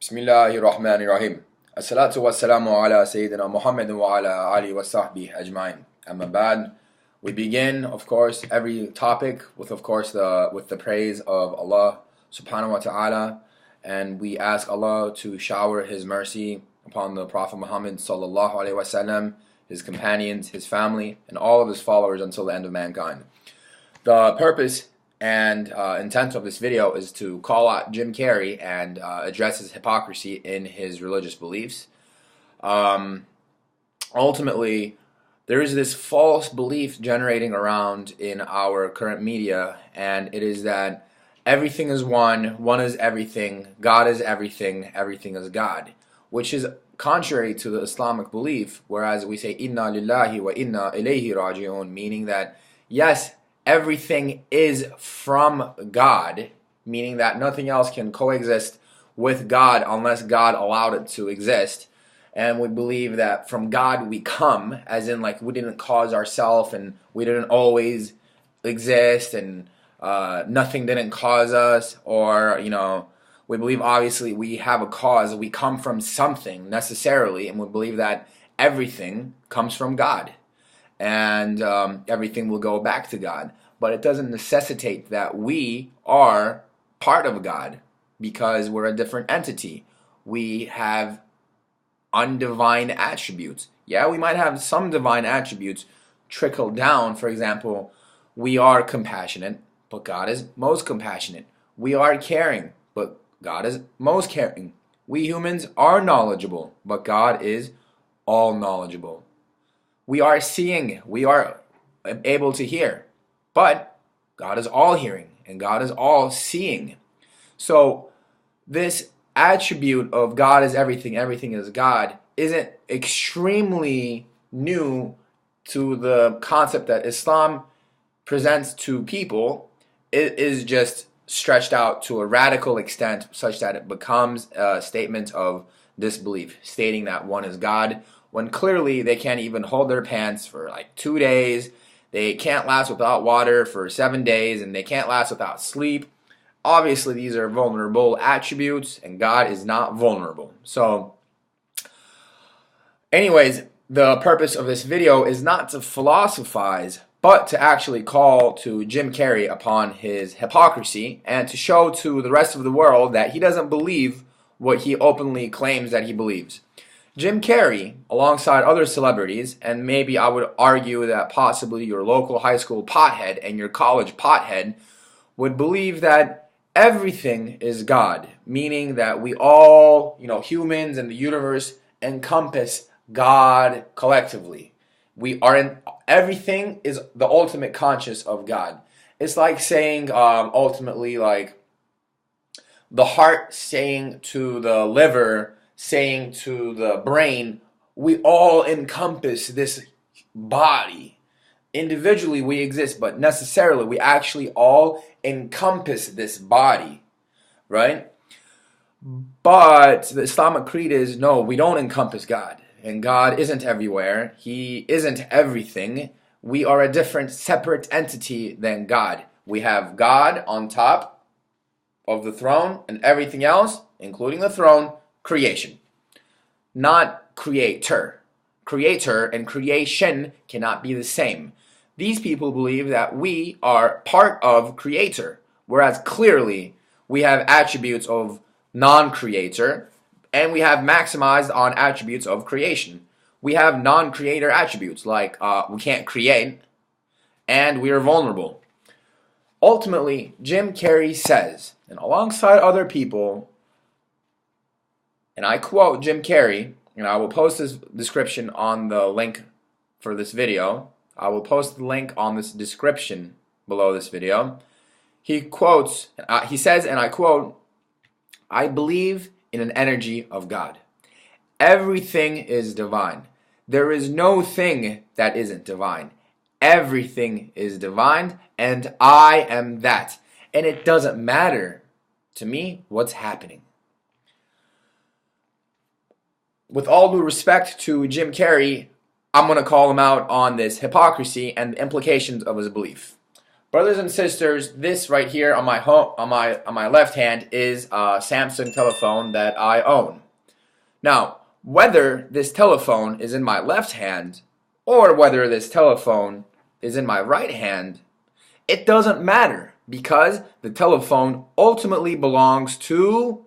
Bismillahirrahmanirrahim. As-salatu was-salamu ala Sayyidina Muhammad wa ala alihi wa sahbihi ajma'in. Amma ba'd. We begin, of course, every topic with the praise of Allah subhanahu wa ta'ala, and we ask Allah to shower His mercy upon the Prophet Muhammad sallallahu alaihi wasallam, his companions, his family, and all of his followers until the end of mankind. The purpose and intent of this video is to call out Jim Carey and address his hypocrisy in his religious beliefs. Ultimately, there is this false belief generating around in our current media, and it is that everything is one is everything, God is everything, everything is God, which is contrary to the Islamic belief, whereas we say inna lillahi wa inna ilayhi raji'un, meaning that yes, everything is from God, meaning that nothing else can coexist with God unless God allowed it to exist. And we believe that from God we come, as in like we didn't cause ourselves and we didn't always exist and nothing didn't cause us, or we believe obviously we have a cause, we come from something necessarily, and we believe that everything comes from God. And everything will go back to God. But it doesn't necessitate that we are part of God because we're a different entity. We have undivine attributes. Yeah, we might have some divine attributes trickle down. For example, we are compassionate, but God is most compassionate. We are caring, but God is most caring. We humans are knowledgeable, but God is all knowledgeable. We are seeing, we are able to hear, but God is all hearing and God is all seeing. So this attribute of God is everything, everything is God, isn't extremely new to the concept that Islam presents to people. It is just stretched out to a radical extent such that it becomes a statement of disbelief, stating that one is God, when clearly they can't even hold their pants for like 2 days, they can't last without water for 7 days, and they can't last without sleep. Obviously, these are vulnerable attributes, and God is not vulnerable. So, anyways, the purpose of this video is not to philosophize, but to actually call to Jim Carey upon his hypocrisy and to show to the rest of the world that he doesn't believe what he openly claims that he believes. Jim Carey, alongside other celebrities, and maybe I would argue that possibly your local high school pothead and your college pothead, would believe that everything is God, meaning that we all, humans and the universe encompass God collectively. Everything is the ultimate conscious of God. It's like saying, ultimately, like the heart saying to the liver, saying to the brain, we all encompass this body. Individually we exist, but necessarily we actually all encompass this body, right? But the Islamic creed is, no, we don't encompass God. And God isn't everywhere. He isn't everything. We are a different, separate entity than God. We have God on top of the throne, and everything else, including the throne, creation, not creator. Creator and creation cannot be the same. These people believe that we are part of creator, whereas clearly we have attributes of non-creator and we have maximized on attributes of creation. We have non-creator attributes like we can't create and we are vulnerable. Ultimately, Jim Carey says, and alongside other people, and I quote Jim Carey, and I will post this description on the link for this video. I will post the link on this description below this video. He quotes, he says, and I quote, I believe in an energy of God. Everything is divine. There is no thing that isn't divine. Everything is divine, and I am that. And it doesn't matter to me what's happening. With all due respect to Jim Carey, I'm going to call him out on this hypocrisy and the implications of his belief. Brothers and sisters, this right here on my left hand is a Samsung telephone that I own. Now, whether this telephone is in my left hand or whether this telephone is in my right hand, it doesn't matter, because the telephone ultimately belongs to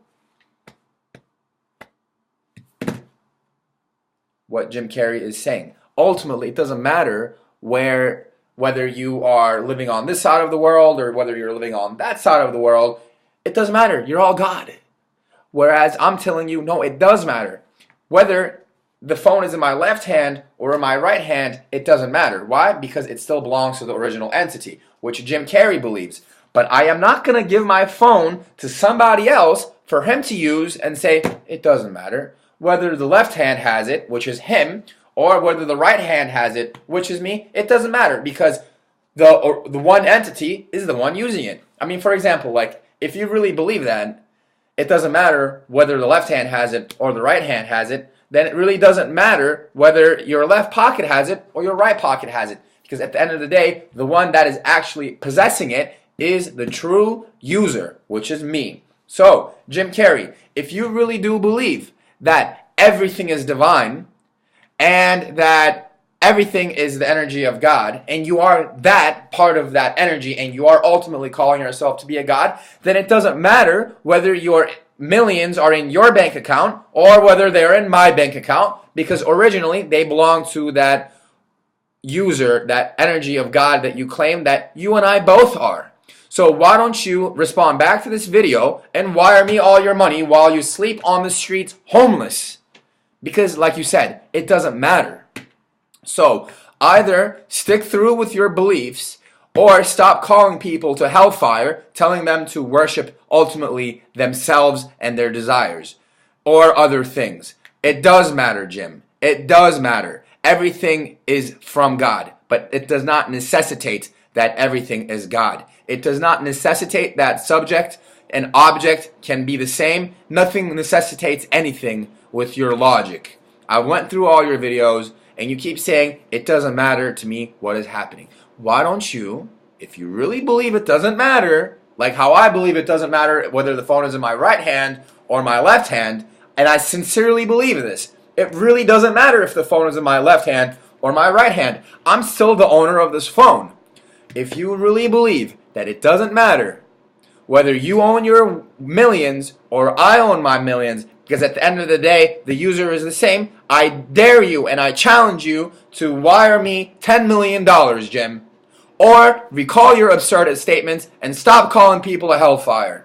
what Jim Carey is saying. Ultimately, it doesn't matter whether you are living on this side of the world or whether you're living on that side of the world. It doesn't matter. You're all God. Whereas I'm telling you, no, it does matter. Whether the phone is in my left hand or in my right hand, it doesn't matter. Why? Because it still belongs to the original entity, which Jim Carey believes. But I am not going to give my phone to somebody else for him to use and say, it doesn't matter. Whether the left hand has it, which is him, or whether the right hand has it, which is me, it doesn't matter, because the one entity is the one using it. I mean, for example, like, if you really believe that, it doesn't matter whether the left hand has it or the right hand has it, then it really doesn't matter whether your left pocket has it or your right pocket has it. Because at the end of the day, the one that is actually possessing it is the true user, which is me. So, Jim Carey, if you really do believe that everything is divine and that everything is the energy of God, and you are that part of that energy, and you are ultimately calling yourself to be a God, then it doesn't matter whether your millions are in your bank account or whether they're in my bank account, because originally they belong to that user, that energy of God that you claim that you and I both are. So why don't you respond back to this video and wire me all your money while you sleep on the streets homeless? Because like you said, it doesn't matter. So either stick through with your beliefs or stop calling people to hellfire, telling them to worship ultimately themselves and their desires or other things. It does matter, Jim. It does matter. Everything is from God, but it does not necessitate that everything is God. It does not necessitate that subject and object can be the same. Nothing necessitates anything with your logic. I went through all your videos and you keep saying it doesn't matter to me what is happening. Why don't you, if you really believe it doesn't matter, like how I believe it doesn't matter whether the phone is in my right hand or my left hand, and I sincerely believe this, it really doesn't matter if the phone is in my left hand or my right hand. I'm still the owner of this phone. If you really believe that it doesn't matter whether you own your millions or I own my millions, because at the end of the day, the user is the same, I dare you and I challenge you to wire me $10 million, Jim. Or recall your absurd statements and stop calling people a hellfire.